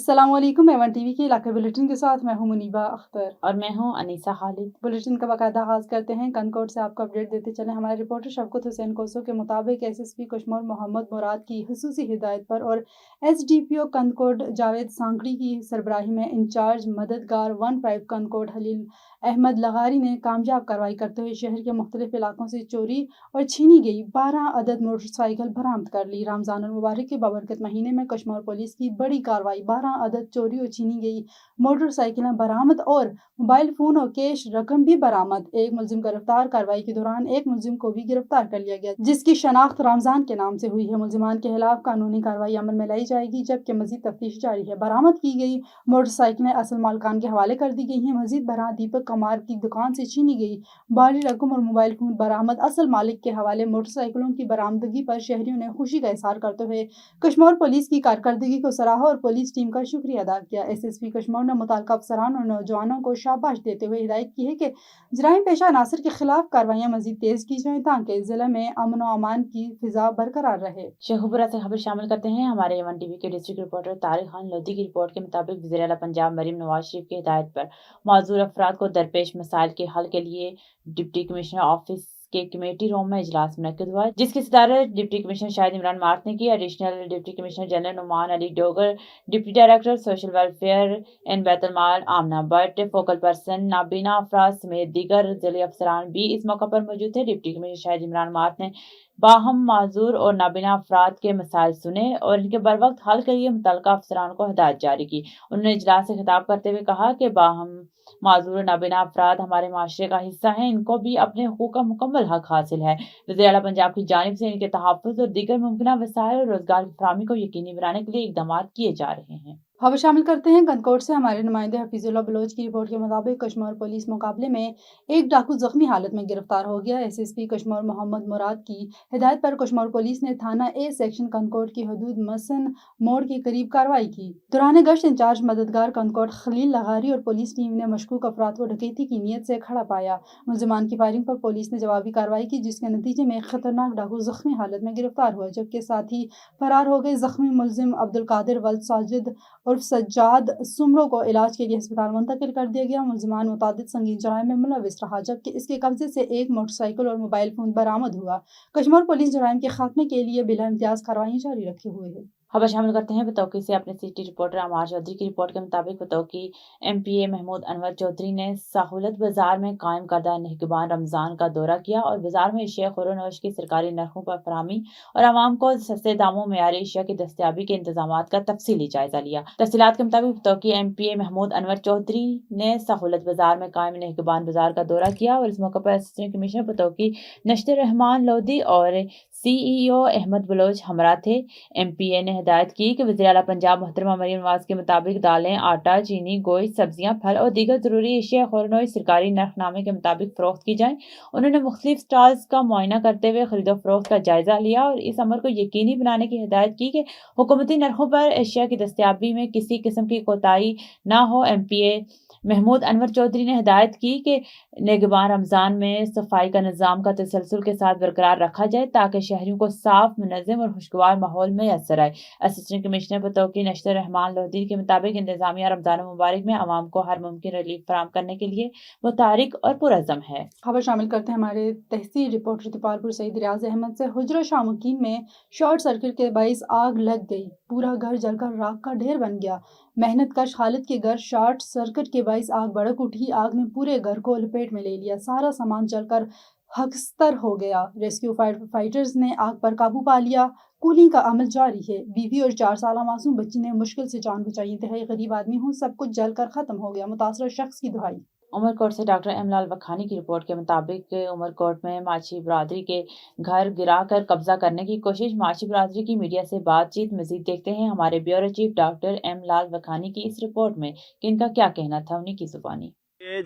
अस्सलाम वालेकुम। Avon TV के इलाके बुलेटिन के साथ मैं हूं मुनीबा अख्तर और मैं हूं अनीसा खालिद। बुलेटिन का बाकायदा आगाज करते हैं। कनकोट से आपको अपडेट देते चले। हमारे रिपोर्टर शफकत हुसैन कोसो के मुताबिक एसएसपी कश्मीर मोहम्मद मुराद की खुसूसी हिदायत पर और एसडीपीओ कनकोट जावेद सांकड़ी की सरबराही में इंचार्ज मददगार 15 कनकोट हलील अहमद लगारी ने कामयाब कार्रवाई करते हुए शहर के मुख्तलिफ इलाकों से चोरी और छीनी गई 12 अदद मोटरसाइकिल बरामद कर ली। रमजान मुबारक के बाबरकत महीने में कश्मीर पुलिस की बड़ी कार्रवाई, 12 अदद चोरी और छीनी गई मोटरसाइकिलें बरामद और मोबाइल फोन और कैश रकम भी बरामद। एक मुलजिम गिरफ्तार। कार्रवाई के दौरान एक मुलजिम को भी गिरफ्तार कर लिया गया, जिसकी शनाख्त रमजान के नाम से हुई है। मुलजिमान के खिलाफ कानूनी कार्रवाई अमल में लाई जाएगी, जबकि मजीद तफ्तीश जारी है। बरामद की गई मोटरसाइकिलें असल मालिकान के हवाले कर दी गई हैं। मजीद बराह दीपक कमार की दुकान से छीनी गई भारी रकम और मोबाइल फोन बरामद। असल मालिक के हवाले मोटरसाइकिलों की बरामदगी पर शहरियों ने खुशी का इजहार करते हुए कश्मीर पुलिस की कारकर्दगी को सराहा और पुलिस टीम का शुक्रिया अदा किया। एसएसपी कश्मीर ने मुतल्लिका अफसरान और नौजवानों को शाबाश देते हुए हिदायत की है कि जराइम पेशा अनासर के खिलाफ कार्रवाइयाँ मजीद तेज की जाएं ताकि जिले में अमन और अमान की फिजा बरकरार रहे। शेखुपुरा से खबर शामिल करते हैं। हमारे एवन टीवी के डिस्ट्रिक्ट रिपोर्टर तारिक खान लोधी की रिपोर्ट के मुताबिक वज़ीर आला पंजाब मरीम नवाज शरीफ की हिदायत पर मौजूद अफराद को दरपेश मसाइल के हल के लिए डिप्टी कमिश्नर ऑफिस के कमेटी रूम में इजलास मुनक्किद हुआ, जिसकी सदारत डिप्टी कमिश्नर शाहिद इमरान मार्क ने की। Additional deputy commissioner general Noman Ali Dogar, deputy director social welfare and Baitul Maal Amna Bhatt, focal person नाबीना अफराद समेत दीगर जिले अफसरान भी इस मौका पर मौजूद थे। डिप्टी कमिश्नर शाहिद इमरान मार्क ने बाहम माजूर और नाबीना अफराद के मसाइल सुने और इनके बर वक्त हल के लिए मुतल्लिका अफसरान को हिदायत जारी की। उन्होंने इजलास से खिताब करते हुए कहा कि बाहम माजूर और नाबीना अफराद हमारे माशरे का हिस्सा हैं, इनको भी अपने हुकूक का मुकम्मल हक हासिल है। वज़ीर आला पंजाब की जानिब से इनके तहफ़्फ़ुज़ और दीगर मुमकिन वसाइल और रोजगार की फराहमी को यकीनी बनाने के लिए इक़दाम किए जा रहे हैं। खबर शामिल करते हैं। कनकोट से हमारे नुमाइंदे हफीजुल्लाह बलोच की रिपोर्ट के मुताबिक कश्मीर पुलिस मुकाबले में एक डाकू जख्मी हालत में गिरफ्तार हो गया। एसएसपी कश्मीर मोहम्मद मुराद की हिदायत पर कश्मीर पुलिस ने थाना ए सेक्शन कनकोट की हदूद मसन मोड़ के करीब कार्रवाई की। दौरान गश्त इंचार्ज मददगार कनकोट खलील लगारी और पुलिस टीम ने मशकूक अफराद को डकैती की नीयत से खड़ा पाया। मुलजिमान की फायरिंग पर पुलिस ने जवाबी कार्रवाई की, जिसके नतीजे में खतरनाक डाकू जख्मी हालत में गिरफ्तार हुआ, जबकि साथ ही फरार हो गए जख्मी मुलजिम अब्दुल कादिर वल्द साजिद और सज्जाद सुमरो को इलाज के लिए अस्पताल मुंतकिल कर दिया गया। मुलजिमान मुतादिद संगीन जराइम में मुलविस रहा, जबकि इसके कब्जे से एक मोटरसाइकिल और मोबाइल फोन बरामद हुआ। कश्मीर पुलिस जराइम के खात्मे के लिए बिला इम्तियाज कार्रवाई जारी रखे हुए है। खबर शामिल करते हैं बतौकी से। अपने सिटी रिपोर्टर अमार चौधरी की रिपोर्ट के मुताबिक बतौकी एमपीए महमूद अनवर चौधरी ने सहूलत बाजार में कायम करदा निगहबान रमजान का दौरा किया और बाजार में एशिया खुरोनोश की सरकारी नरखों पर फराहमी और आवाम को सस्ते दामों में यारी एशिया की दस्तियाबी के इंतजाम का तफसीली जायजा लिया। तफसीलात के मुताबिक बतौकी एमपीए महमूद अनवर चौधरी ने सहूलत बाजार में कायम निगहबान बाजार का दौरा किया और इस मौके पर असिस्टेंट कमिश्नर बतौकी नश्तर रहमान लोधी और सीईओ अहमद बलोच हमरा थे। एमपीए ने हिदायत की कि वज़ीर आला पंजाब मोहतरमा मरीम नवाज के मुताबिक दालें, आटा, चीनी, गोश्त, सब्जियां, फल और दीगर जरूरी एशिया खुरोनोश सरकारी नरखनामे के मुताबिक फरोख्त की जाएं। उन्होंने मुख्तलिफ स्टॉल्स का मुआयना करते हुए खरीदो फरोख्त का जायजा लिया और इस अमर को यकीनी बनाने की हिदायत की कि हुकूमती नरखों पर एशिया की दस्तियाबी में किसी किस्म की कोताही न हो। एमपीए महमूद अनवर चौधरी ने हिदायत की कि निगहबान रमजान में सफाई का निज़ाम का तसलसल के साथ बरकरार रखा जाए ताकि शहरियों को साफ, मुनज़्ज़म और खुशगवार माहौल मैसर आए। असिस्टेंट कमिश्नर बतौकी नश्तर रहमान लोधी के मुताबिक इंतजामिया रमजान मुबारक में आवाम को हर मुमकिन रिलीफ फराहम करने के लिए मुतारिक और पुरअज़म है। खबर शामिल करते हैं हमारे तहसील रिपोर्टर तिपालपुर सईद रियाज अहमद से। हुजरा शाह मुकीम में शॉर्ट सर्किट के बाइस आग लग गई, पूरा घर जलकर राख का ढेर बन गया। मेहनत कश खालिद के घर शॉर्ट सर्किट के बाइस आग भड़क उठी। आग ने पूरे घर को लपेट में ले लिया, सारा सामान जलकर हकस्तर हो गया। रेस्क्यू फाइटर्स ने आग पर काबू पा लिया। कूलिंग का अमल जारी है। बीवी और 4 साल मासूम बच्ची ने मुश्किल से जान बचाई। इंतहाई गरीब आदमी हूँ, सब कुछ जलकर खत्म हो गया। मुतासर शख्स की दुहाई। उमरकोट से डॉक्टर एमलाल वखानी की रिपोर्ट के मुताबिक उमरकोट में माची बरादरी के घर गिराकर कब्जा करने की कोशिश। माची बरादरी की मीडिया से बातचीत। मजीद देखते हैं हमारे ब्यूरो चीफ डॉक्टर एमलाल वखानी की इस रिपोर्ट में कि इनका क्या कहना था, उन्हीं की जुबानी।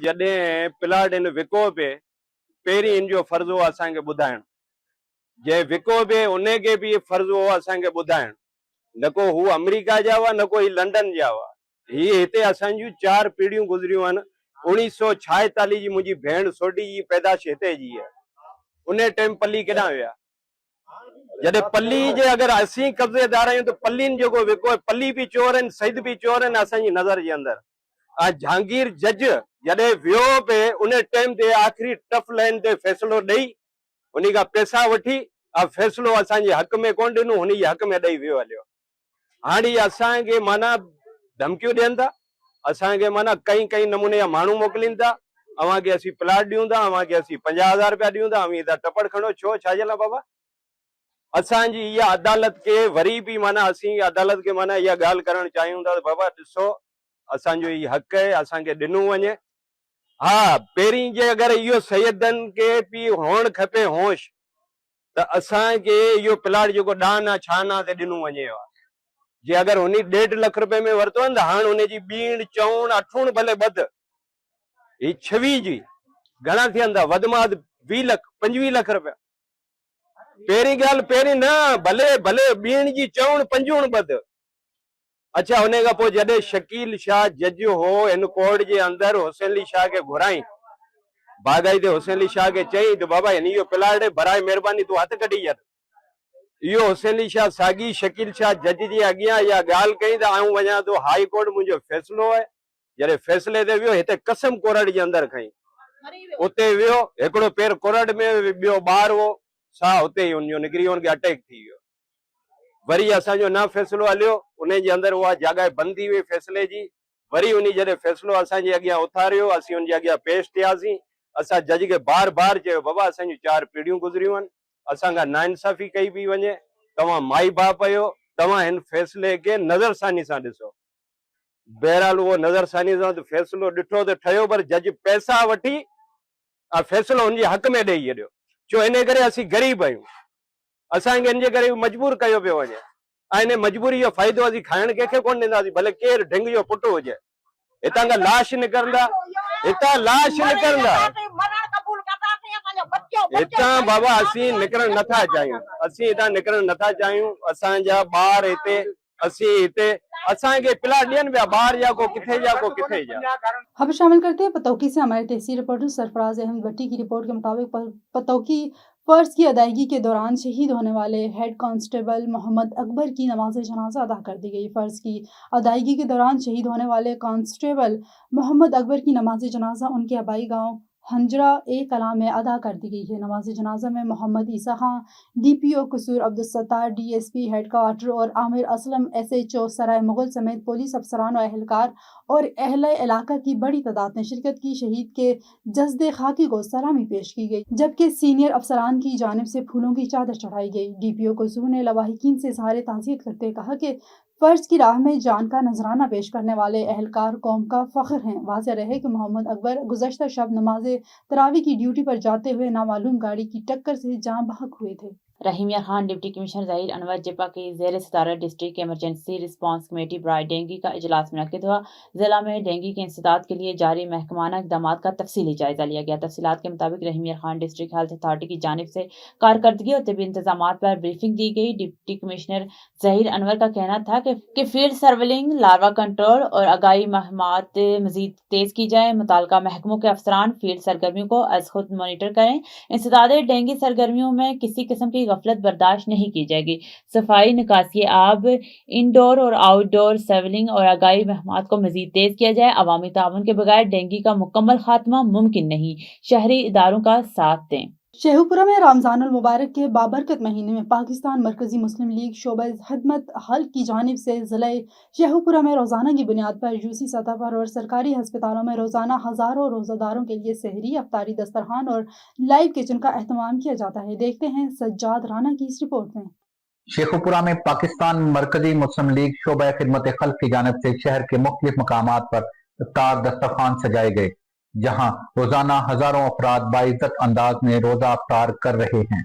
जॾहिं प्लाट इन विको पे पहिरीं इन जो फर्ज़ हो असांखे ॿुधाइण, जंहिं विको पे उन खे बि फर्ज़ हो असांखे ॿुधाइण। न को हू अमेरिका जा हुआ, न को ही लंडन जा हुआ। ही हिते असांजूं 4 पीढ़ियूं गुज़रियूं आहिनि। 1946 जी मुंहिंजी भेण सोढी जी पैदाश हिते जी आहे। उन टाइम पली केॾां विया? जॾहिं पल्ली जे अगरि असीं कब्ज़ेदार आहियूं त पल्लीनि जेको विको पल्ली बि चोर आहिनि, सईद बि चोर आहिनि असांजी नज़र जे अंदरि। ऐं जहांगीर जज जॾहिं वियो पिए उन टाइम ते आख़िरी टफ लाइन ते फ़ैसिलो ॾेई उन खां पैसा वठी ऐं फ़ैसिलो असांजे हक़ में कोन ॾिनो, हुन जे हक़ में ॾेई वियो हलियो। हाणे असांखे माना धमकियूं ॾियनि था, असांखे माना कई नमूने जा माण्हू मोकिलीनि था, अव्हांखे असीं प्लाट ॾियूं था, अव्हांखे असीं 50,000 रुपया ॾियूं था, अवी टपड़ खणो, छो छाजे लाइ बाबा? असांजी इहा अदालत के वरी बि माना असीं अदालत के माना इहा ॻाल्हि करणु चाहियूं था, बाबा ॾिसो असांजो इहो हक़ आहे, असांखे ॾिनो वञे। हा, पहिरीं जे अगरि इहो सैयदनि खे बि हुअणु खपे होश त असांखे इहो प्लाट जेको डान आहे छाना ते ॾिनो वञे हा। जे अगरि हुन 1.5 लख रुपए में वरितो आहे न त हाणे हुनजी बीण चवण अठूण भले ॿध, ही 26 जी घणा थियनि था, वध में वधि 20 लख 25 लख रुपया। पहिरीं ॻाल्हि पहिरीं न, भले भले बीण जी चवण 50 ॿध। अच्छा, हुन खां पोइ जॾहिं शकील शाह जज हो हिन कोर्ट जे अंदरि हुसैन अली शाह खे घुराई, बागाई ते हुसैन अली शाह खे चई त बाबा हिन इहो प्लाट बराए महिरबानी तूं हथ कढी ॾिय। इहो हुसैन अली शाह साॻी शकील शाह जज जे अॻियां इहा ॻाल्हि कई त आऊं वञा थो हाई कोर्ट, मुंहिंजो फ़ैसिलो आहे। जॾहिं फ़ैसिले ते वियो, हिते कसम कोरट जे अंदरि खई, उते वियो, हिकिड़ो पेर कोरट में, ॿियो ॿार हो सा उते ई हुनजो निकिरी वियो, हुनखे अटैक थी वियो। वरी असांजो न फ़ैसिलो हलियो, उन जे अंदरि उहा जॻह बंदि थी वई फ़ैसिले जी। वरी उन जॾहिं फ़ैसिलो असांजे अॻियां उथारियो, असीं हुनजे अॻियां पेश थियासीं। असां जज खे बार बार चयो, बाबा असांजी 4 पीढ़ियूं गुज़रियूं आहिनि, असांखां नाइंसाफ़ी कई पई वञे, तव्हां माई बाप आहियो, तव्हां हिन फ़ैसिले खे नज़रसानी सां ॾिसो। बहरहाल उहो नज़रसानी सां फ़ैसिलो ॾिठो त ठहियो, पर जज पैसा वठी ऐं फ़ैसिलो हुनजे हक़ में ॾेई छॾियो, छो इन करे असीं ग़रीब आहियूं, असांखे इन जे करे मजबूर कयो पियो वञे। ऐं इन मजबूरी जो फ़ाइदो असीं खाइण कंहिंखे कोन ॾींदासीं, भले केरु ढिंग जो पुटु हुजे। हितां खां लाश निकिरंदा, हितां लाश निकिरंदा, हितां बाबा असीं निकिरणु नथा चाहियूं, असीं हितां निकिरणु नथा चाहियूं। असांजा ॿार हिते, असीं हिते, असांखे प्लाट ॾियनि पिया, ॿार जा को किथे जा को किथे जा। खबर शामिल करते हैं पतौकी से हमारे तहसील रिपोर्टर सरफराज अहमद भट्टी की रिपोर्ट के मुताबिक पतौकी फर्ज की अदायगी के दौरान शहीद होने वाले हेड कांस्टेबल मोहम्मद अकबर की नमाज जनाजा अदा कर दी गई। फर्ज की अदायगी के दौरान शहीद होने वाले कांस्टेबल मोहम्मद अकबर की नमाज जनाजा उनके आबाई गाँव हंजरा ए कलां में अदा कर दी गई है। नमाज जनाजा में मोहम्मद ईसा खां DPO कसूर, Abdul Sattar DSP head quarter और आमिर असलम SHO सराय मुगल समेत पुलिस अफसरान और अहलकार और अहले इलाका की बड़ी तादाद ने शिरकत की। शहीद के जस्दे खाकी को सलामी पेश की गई, जबकि सीनियर अफसरान की जानिब से फूलों की चादर चढ़ाई गई। DPO कसूर ने लवाहिकीन से इज़हार ताज़ियत करते कहा कि फर्ज की राह में जान का नजराना पेश करने वाले अहलकार कौम का फख्र हैं। वाज़ेह रहे कि मोहम्मद अकबर गुज़श्ता शब नमाज तरावी की ड्यूटी पर जाते हुए नामालूम गाड़ी की टक्कर से जान बहक हुए थे। रहीम यार खान डिप्टी कमिश्नर ज़हीर अनवर जिपा की ज़ेर सदारत डिस्ट्रिक्ट इमरजेंसी रिस्पांस कमेटी बराए डेंगू का इजलास मुनक्किद हुआ। जिला में डेंगू के इंसदाद के लिए जारी महकमाना इक़दाम का तफसीली जायजा लिया गया। तफसीलात के मुताबिक रहीम Yar Khan district health authority की जानिब से कारकर्दगी और तबी इंतजाम पर ब्रीफिंग दी गई। डिप्टी कमिश्नर ज़हीर अनवर का कहना था कि फील्ड सर्वेलिंग, लार्वा कंट्रोल और आगाही महमात मजीद तेज की जाए। मुताल्लिका महकमों के अफसरान फील्ड सरगर्मियों को अज खुद मॉनिटर करें। इंसदाद डेंगू सरगर्मियों में किसी किस्म की गफलत बर्दाश्त नहीं की जाएगी। सफाई, निकासी आब, इंडोर और आउटडोर सर्वेलिंग और आगाही महमात को मजीद तेज किया जाए। अवामी ताउन के बगैर डेंगू का मुकम्मल खात्मा मुमकिन नहीं। शहरी इदारों का साथ दें। शेखुपुरा में रमजानुल मुबारक के बाबरकत महीने में पाकिस्तान मरकजी मुस्लिम लीग शोबा खिदमत हल्क की जानिब से ज़िले शेखुपुरा में रोज़ाना की बुनियाद पर यूसी सतह पर और सरकारी हस्पतालों में रोज़ाना हज़ारों रोज़ादारों के लिए सहरी, अफ्तारी, दस्तरखान और लाइव किचन का एहतमाम किया जाता है। देखते हैं सज्जाद राना की इस रिपोर्ट में। शेखुपुरा में पाकिस्तान मरकजी मुस्लिम लीग शोबा खिदमत खल्क की जानिब से शहर के मुख्तलिफ मकामात पर इफ्तार दस्तरखान सजाए गए, जहां रोजाना हजारों अफराद बाइज्जत अंदाज में रोजा अफ्तार कर रहे हैं।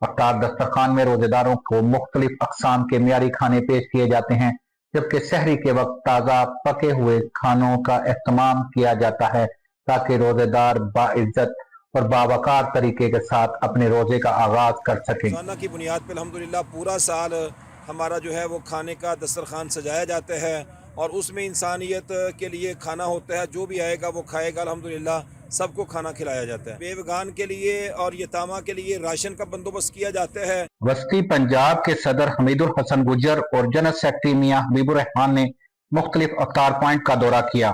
अफ्तार दस्तरखान में रोजेदारों को मुख्तलिफ अक़साम के मियारी खाने पेश किए जाते हैं, जबकि सहरी के वक्त ताज़ा पके हुए खानों का एहतमाम किया जाता है ताकि रोजेदार बाइज्जत और बावकार तरीके के साथ अपने रोजे का आगाज कर सकें। रोजाना की बुनियाद पर अल्हम्दुलिल्लाह पूरा साल हमारा जो है वो खाने का दस्तरखान सजाया जाता है और उसमें इंसानियत के लिए खाना होता है। जो भी आएगा वो खाएगा। अल्हम्दुलिल्लाह سب کو کھانا کھلایا جاتا ہے. بیوگان کے لیے اور یتامہ کے لیے راشن کا بندوبست کیا جاتا ہے. وسطی پنجاب کے صدر حمید الحسن گجر اور جنرل سیکرٹری میاں حبیب الرحمان نے مختلف افطار پوائنٹ کا دورہ کیا،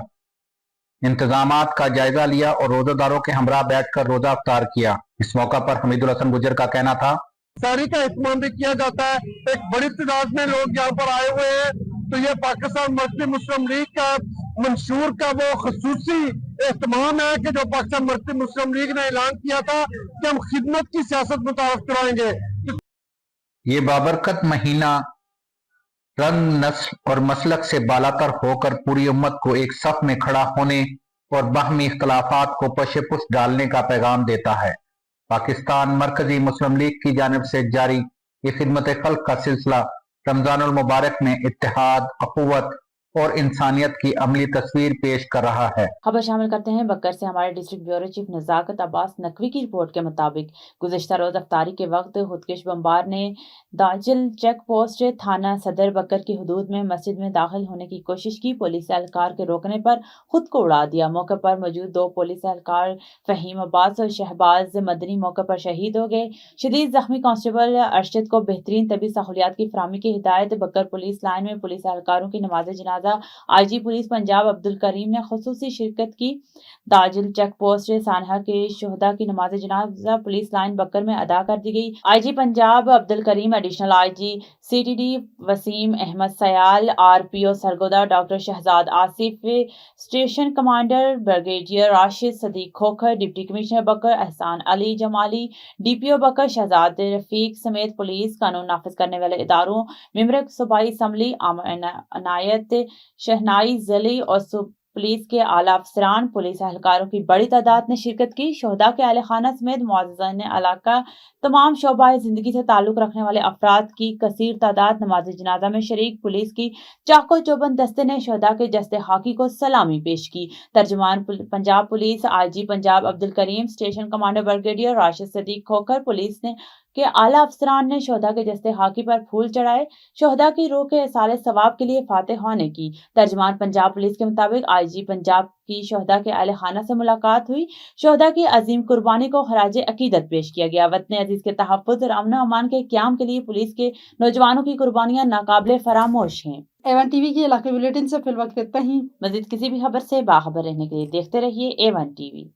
انتظامات کا جائزہ لیا اور روزہ داروں کے ہمراہ بیٹھ کر روزہ افطار کیا۔ اس موقع پر حمید الحسن گجر کا کہنا تھا، ساری کا اہتمام بھی کیا جاتا ہے، ایک بڑی تعداد میں لوگ یہاں پر آئے ہوئے ہیں، تو یہ پاکستان مرکزی مسلم لیگ کا منشور کا وہ خصوصی اہتمام ہے کہ جو پاکستان مرکزی مسلم لیگ نے اعلان کیا تھا کہ ہم خدمت کی سیاست متعارف کرائیں گے۔ یہ بابرکت مہینہ رنگ، نسل اور مسلک سے بالاتر ہو کر پوری امت کو ایک صف میں کھڑا ہونے اور باہمی اختلافات کو پش پش ڈالنے کا پیغام دیتا ہے۔ پاکستان مرکزی مسلم لیگ کی جانب سے جاری یہ خدمت خلق کا سلسلہ رمضان المبارک میں اتحاد، اخوت اور انسانیت کی عملی تصویر پیش کر رہا ہے۔ خبر شامل کرتے ہیں بکر سے۔ ہمارے district bureau chief نزاکت Abbas Naqvi کی رپورٹ کے مطابق گزشتہ روز افطاری کے وقت خودکش بمبار نے داجل چیک پوسٹ تھانہ صدر بکر کی حدود میں مسجد میں داخل ہونے کی کوشش کی۔ پولیس اہلکار کے روکنے پر خود کو اڑا دیا۔ موقع پر موجود دو پولیس اہلکار فہیم عباس اور شہباز مدنی موقع پر شہید ہو گئے۔ شدید زخمی کانسٹیبل ارشد کو بہترین طبی سہولیات کی فراہمی کی ہدایت۔ بکر پولیس لائن میں پولیس اہلکاروں کی نماز جنازہ آئی جی پولیس پنجاب عبدالکریم نے خصوصی شرکت کی۔ داجل چیک پوسٹ سانحہ کے شہداء کی نماز جنازہ پولیس لائن بکر میں ادا کر دی گئی۔ I G Punjab Abdul Karim, additional I G C T D Waseem Ahmed Sial, R P O Sargodha doctor Shahzad Asif, station commander brigadier Rashid Siddique Khokhar, deputy commissioner Bhakkar Ehsan Ali Jamali, D P O Bhakkar Shahzad Rafiq سمیت پولیس قانون نافذ کرنے والے اداروں، ممبر صوبائی اسمبلی عنایت شہنائی ضلعی اور پولیس کے اعلیٰ افسران، پولیس اہلکاروں کی بڑی تعداد نے شرکت کی۔ شہداء کے اہل خانہ سمیت معززین علاقہ، تمام شعبہ زندگی سے تعلق رکھنے والے افراد کی کثیر تعداد نماز جنازہ میں شریک۔ پولیس کی چاق و چوبند دستے نے شہداء کے جسد خاکی کو سلامی پیش کی۔ ترجمان Punjab police I G Punjab Abdul Karim, station commander brigadier Rashid Siddique Khokhar, police نے کے اعلیٰ افسران نے شہداء کے جسد خاکی پر پھول چڑھائے، شہداء کی روح کے ایصال ثواب کے لیے فاتحانہ کی۔ ترجمان پنجاب پولیس کے مطابق آئی جی پنجاب کی شہداء کے اہل خانہ سے ملاقات ہوئی۔ شہداء کی عظیم قربانی کو خراج عقیدت پیش کیا گیا۔ وطن عزیز کے تحفظ اور امن و امان کے قیام کے لیے پولیس کے نوجوانوں کی قربانیاں ناقابل فراموش ہیں۔ A1 ٹی وی کے علاقائی بلیٹن سے فی الوقت اتنا ہی۔ مزید کسی بھی خبر سے باخبر رہنے کے لیے دیکھتے رہیے A1 ٹی وی۔